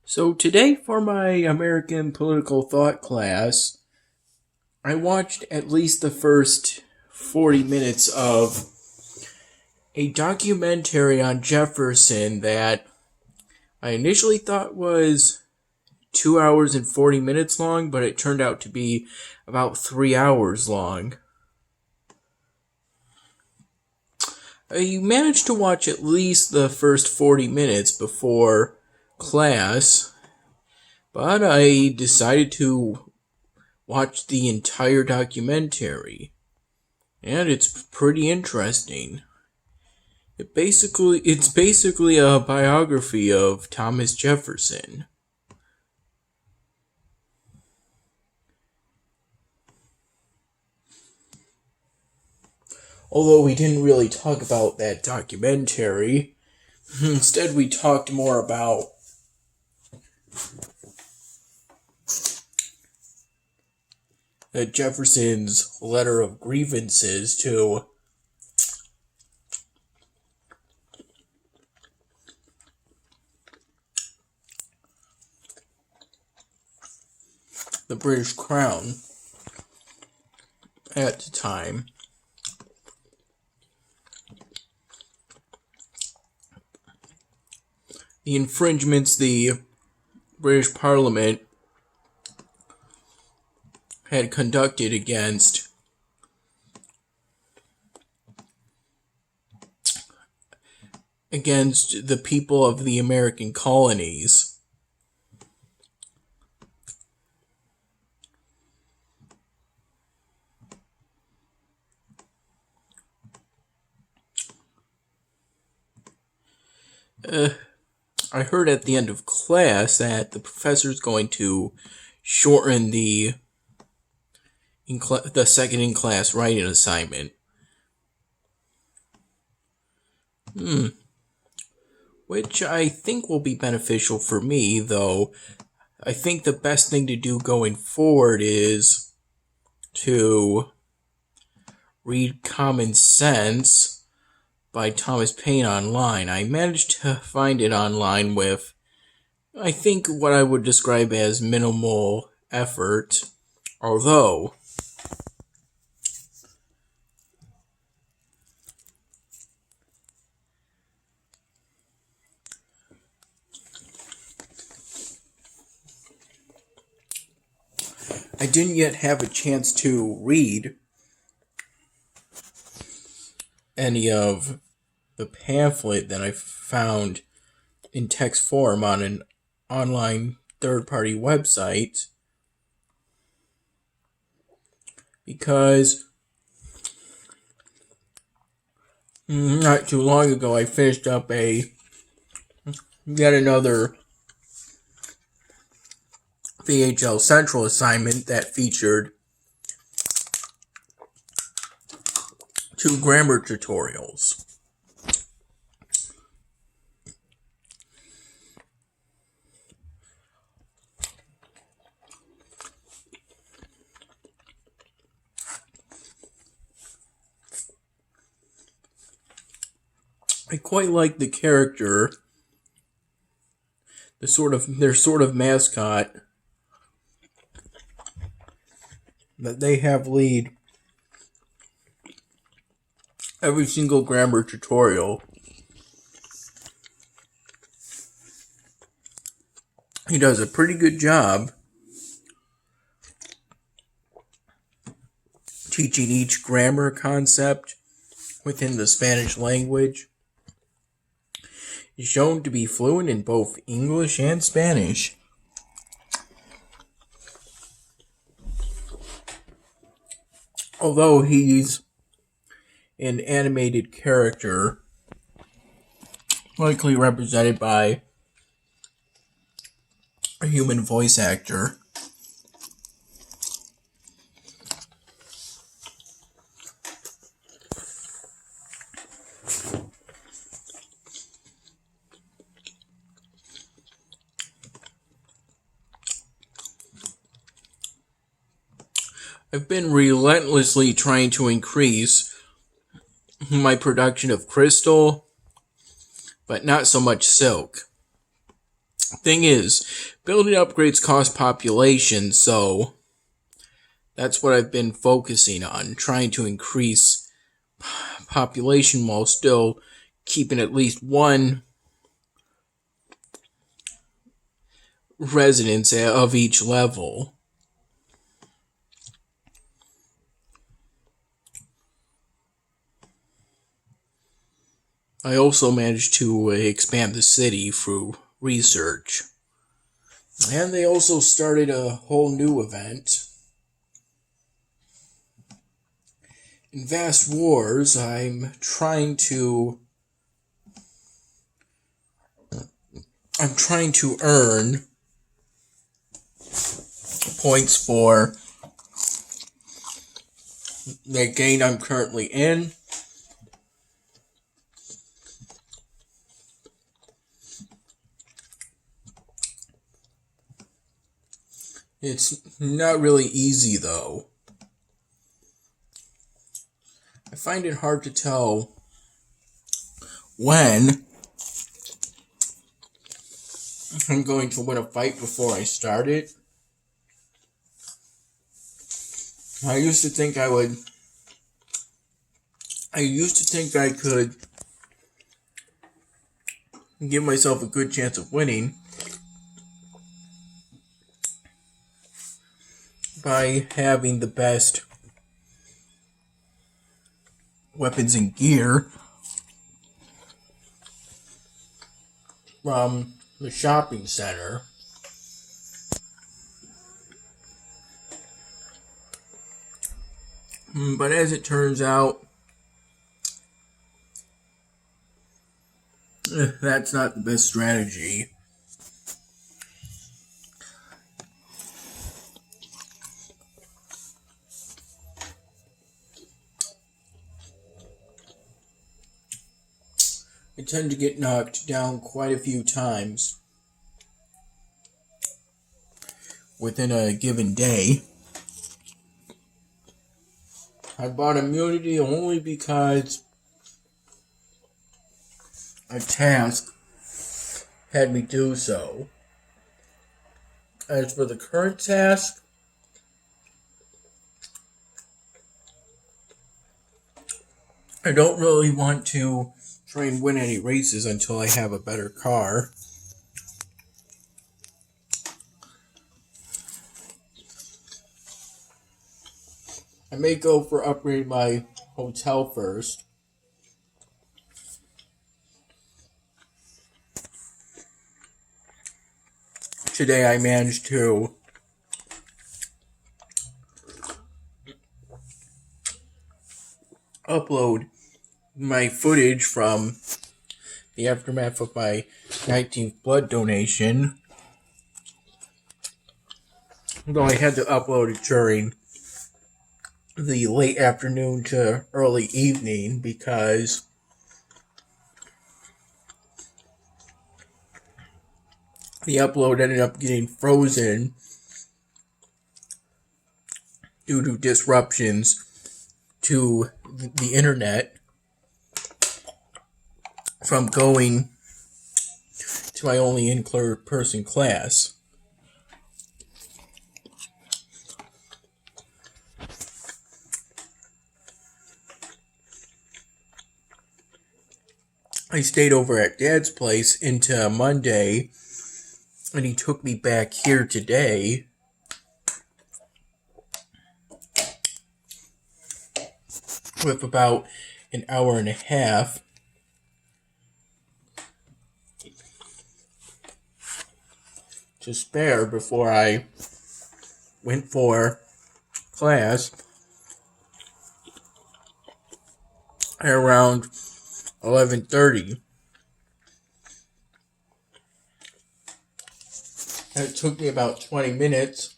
So today for my American political thought class, I watched at least the first 40 minutes of a documentary on Jefferson that I initially thought was 2 hours and 40 minutes long, but it turned out to be about 3 hours long. I managed to watch at least the first 40 minutes before class, but I decided to watch the entire documentary, and it's pretty interesting. It's basically a biography of Thomas Jefferson. Although we didn't really talk about that documentary, instead we talked more about Jefferson's letter of grievances to the British Crown at the time. The infringements the British Parliament had conducted against the people of the American colonies. I heard at the end of class that the professor's going to shorten the second in class writing assignment. Which I think will be beneficial for me, though I think the best thing to do going forward is to read Common Sense by Thomas Paine online. I managed to find it online with, I think, what I would describe as minimal effort, although I didn't yet have a chance to read any of the pamphlet that I found in text form on an online third-party website, because not too long ago I finished up yet another VHL Central assignment that featured 2 grammar tutorials. I quite like the character, their sort of mascot that they have lead every single grammar tutorial. He does a pretty good job teaching each grammar concept within the Spanish language. He's shown to be fluent in both English and Spanish. Although he's an animated character, likely represented by a human voice actor. I've been relentlessly trying to increase my production of crystal, but not so much silk. Thing is, building upgrades cost population, so that's what I've been focusing on, trying to increase population while still keeping at least one residence of each level. I also managed to expand the city through research. And they also started a whole new event. In Vast Wars, I'm trying to earn points for the game I'm currently in. It's not really easy, though. I find it hard to tell when I'm going to win a fight before I start it. I used to think I could give myself a good chance of winning by having the best weapons and gear from the shopping center. But as it turns out, that's not the best strategy. I tend to get knocked down quite a few times within a given day. I bought immunity only because a task had me do so. As for the current task, I don't really want to try and win any races until I have a better car. I may go for upgrading my hotel first. Today I managed to upload my footage from the aftermath of my 19th blood donation. Though I had to upload it during the late afternoon to early evening because the upload ended up getting frozen due to disruptions to the internet from going to my only in-person class. I stayed over at Dad's place into Monday, and he took me back here today. With about an hour and a half to spare before I went for class at around 11:30. It took me about 20 minutes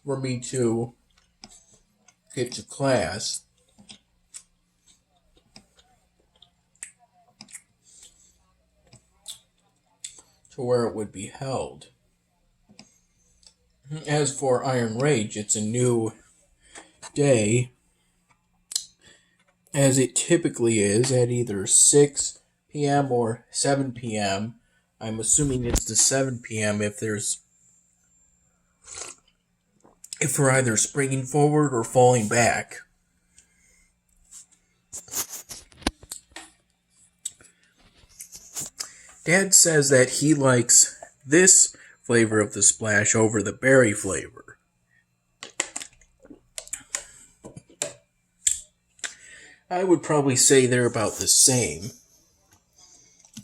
for me to get to class. To where it would be held. As for Iron Rage, it's a new day, as it typically is at either 6 p.m. or 7 p.m. I'm assuming it's the 7 p.m. if we're either springing forward or falling back. Dad says that he likes this flavor of the splash over the berry flavor. I would probably say they're about the same.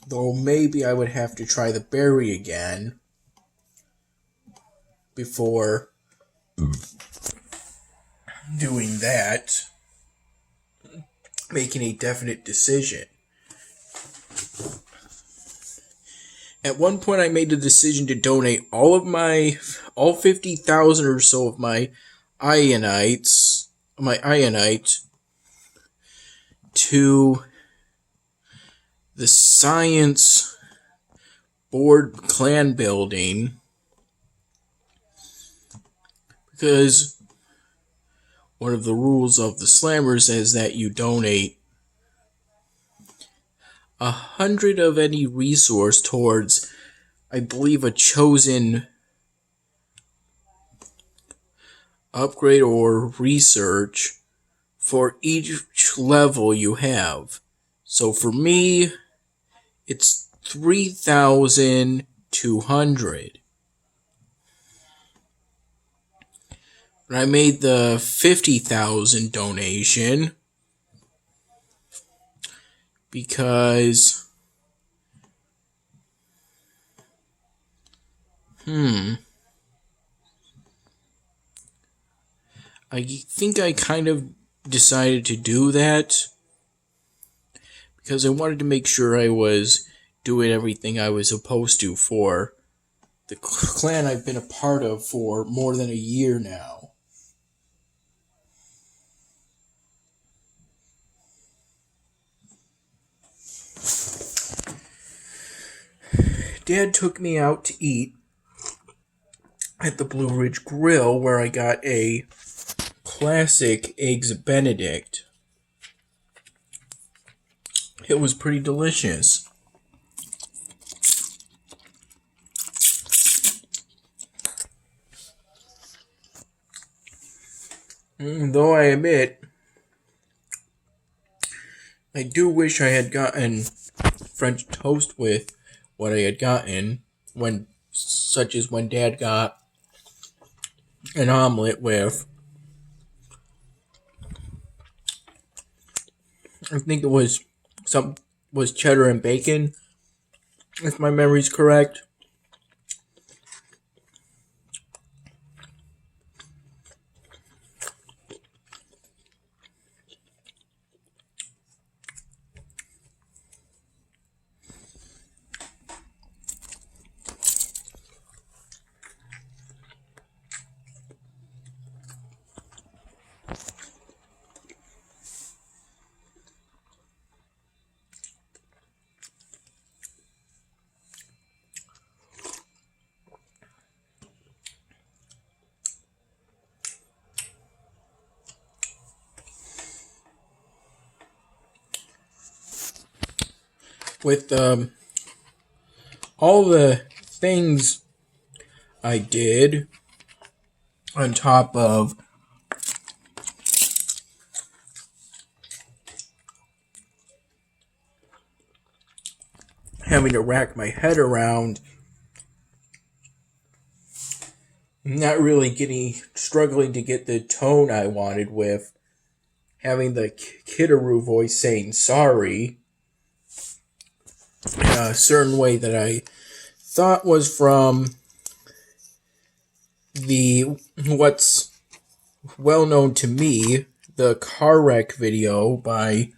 Though maybe I would have to try the berry again before doing that, making a definite decision. At one point I made the decision to donate all 50,000 or so of my ionite to the science board clan building, because one of the rules of the Slammers is that you donate 100 of any resource towards, I believe, a chosen upgrade or research for each level you have. So for me, it's 3,200. When I made the 50,000 donation, because I think I kind of decided to do that because I wanted to make sure I was doing everything I was supposed to for the clan I've been a part of for more than a year now. Dad took me out to eat at the Blue Ridge Grill, where I got a classic Eggs Benedict. It was pretty delicious. Though I admit, I do wish I had gotten French toast with what I had gotten, such as when Dad got an omelet with, I think it was cheddar and bacon, if my memory's correct. With all the things I did, on top of having to rack my head around, not really struggling to get the tone I wanted with having the Kitteroo voice saying sorry in a certain way that I thought was from what's well known to me, the car wreck video by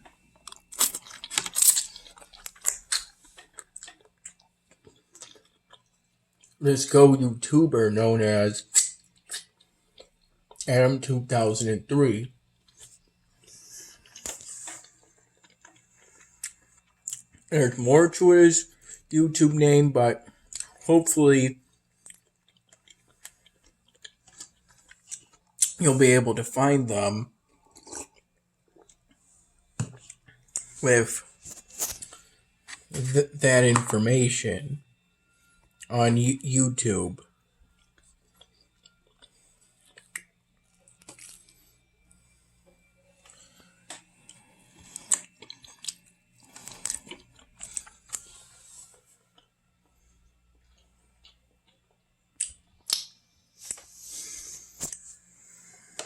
this Go YouTuber known as Adam 2003. There's more to his YouTube name, but hopefully you'll be able to find them with that information. on YouTube.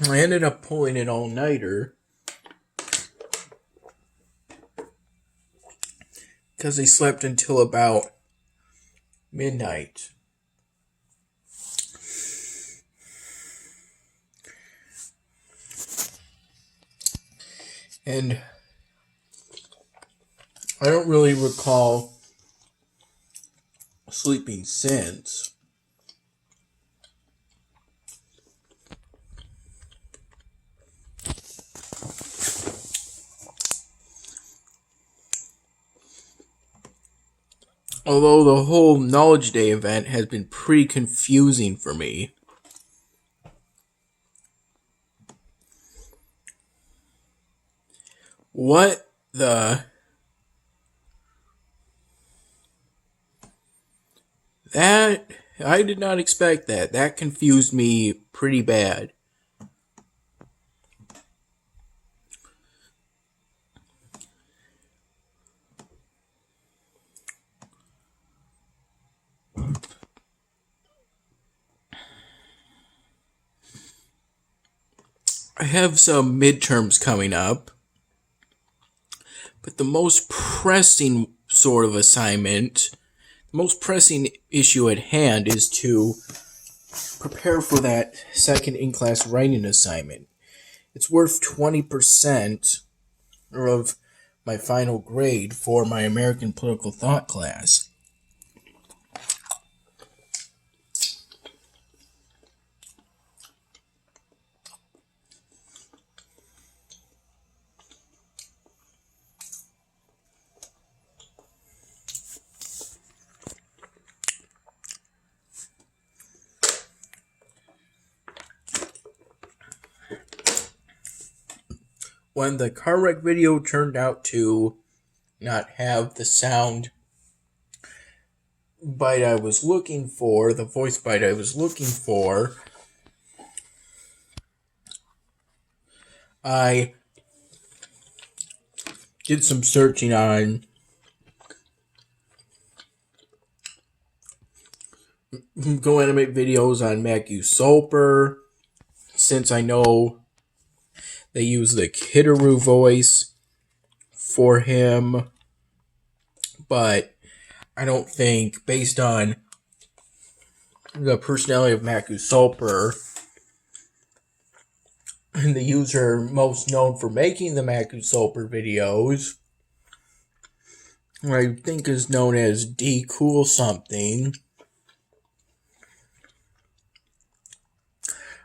I ended up pulling an all-nighter because I slept until about midnight. And I don't really recall sleeping since. Although the whole Knowledge Day event has been pretty confusing for me. What the... That... I did not expect that. That confused me pretty bad. I have some midterms coming up, but the most pressing sort of assignment, the most pressing issue at hand is to prepare for that second in-class writing assignment. It's worth 20% of my final grade for my American Political Thought class. When the car wreck video turned out to not have the sound bite I was looking for, the voice bite I was looking for, I did some searching on Go Animate videos on Matthew Soper, since I know they use the Kitteru voice for him, but I don't think, based on the personality of Matthew Soper, and the user most known for making the Matthew Soper videos, I think is known as D Cool something,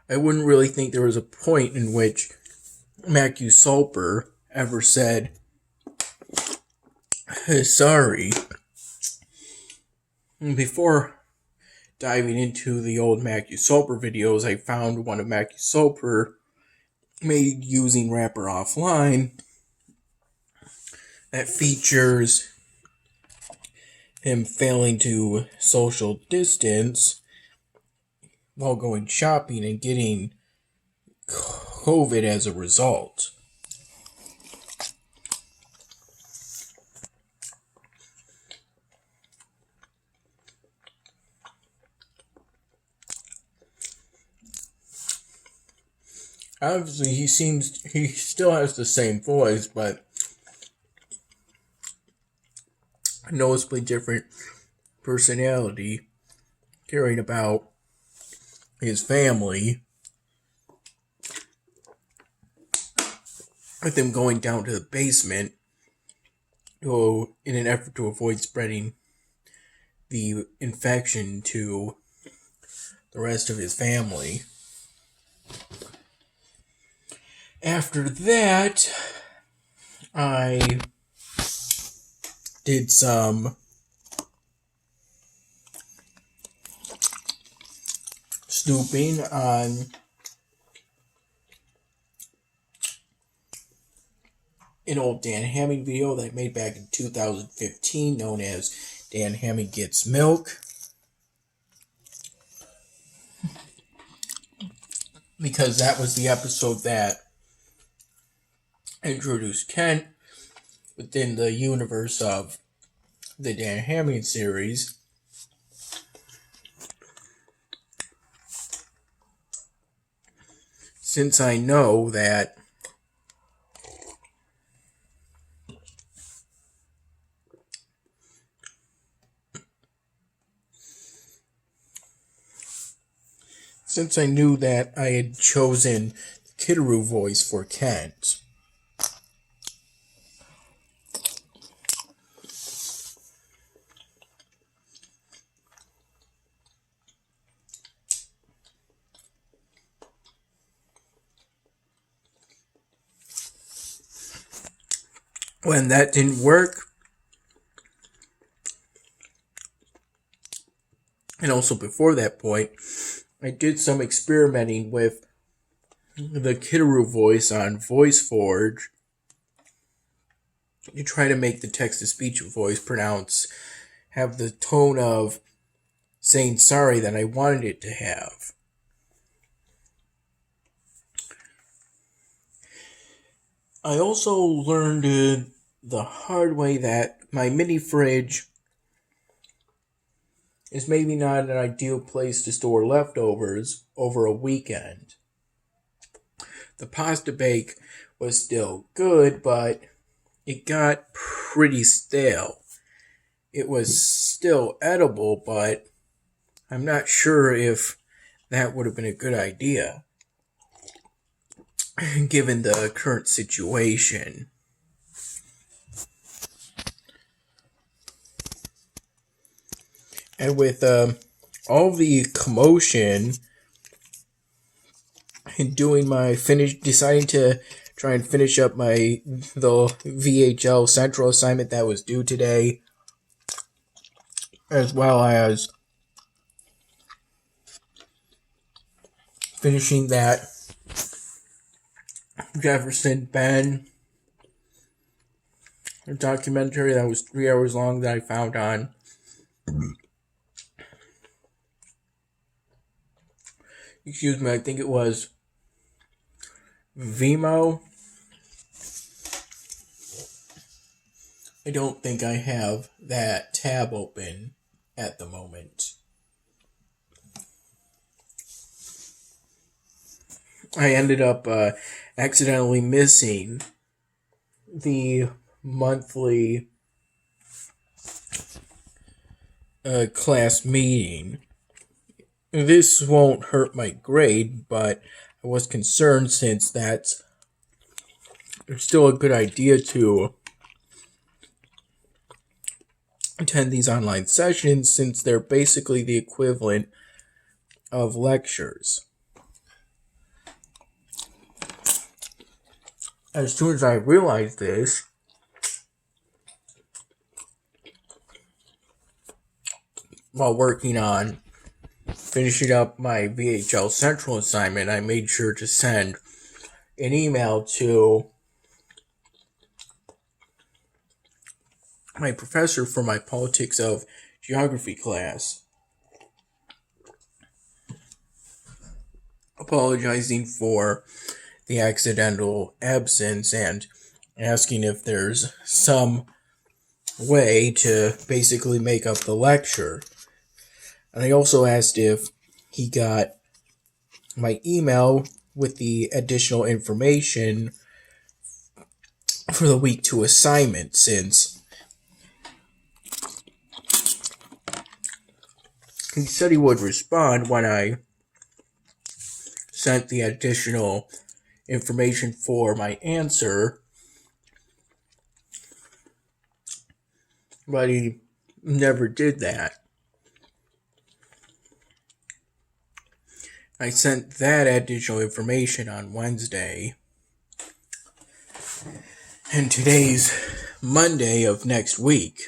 I wouldn't really think there was a point in which Matthew Soper ever said, sorry. Before diving into the old Matthew Soper videos, I found one of Matthew Soper made using Rapper Offline that features him failing to social distance while going shopping and getting COVID as a result. Obviously, he still has the same voice, but a noticeably different personality, caring about his family, with him going down to the basement in an effort to avoid spreading the infection to the rest of his family. After that, I did some snooping on an old Dan Hamming video that I made back in 2015 known as Dan Hamming Gets Milk. because that was the episode that introduced Kent within the universe of the Dan Hamilton series. Since I know that since I knew that I had chosen Kitteru voice for Kent, when that didn't work, and also before that point, I did some experimenting with the Kitteru voice on VoiceForge to try to make the text-to-speech voice have the tone of saying sorry that I wanted it to have. I also learned the hard way that my mini fridge is maybe not an ideal place to store leftovers over a weekend. The pasta bake was still good, but it got pretty stale. It was still edible, but I'm not sure if that would have been a good idea, given the current situation. And with all the commotion and deciding to try and finish up the VHL Central assignment that was due today, as well as finishing that Jefferson Ben documentary that was 3 hours long that I found on I think it was Vimeo. I don't think I have that tab open at the moment. I ended up accidentally missing the monthly class meeting. This won't hurt my grade, but I was concerned since it's still a good idea to attend these online sessions since they're basically the equivalent of lectures. As soon as I realized this, while working on finishing up my VHL Central assignment, I made sure to send an email to my professor for my politics of geography class, apologizing for the accidental absence and asking if there's some way to basically make up the lecture. And I also asked if he got my email with the additional information for the week 2 assignment, since he said he would respond when I sent the additional information for my answer, but he never did that. I sent that additional information on Wednesday, and today's Monday of next week.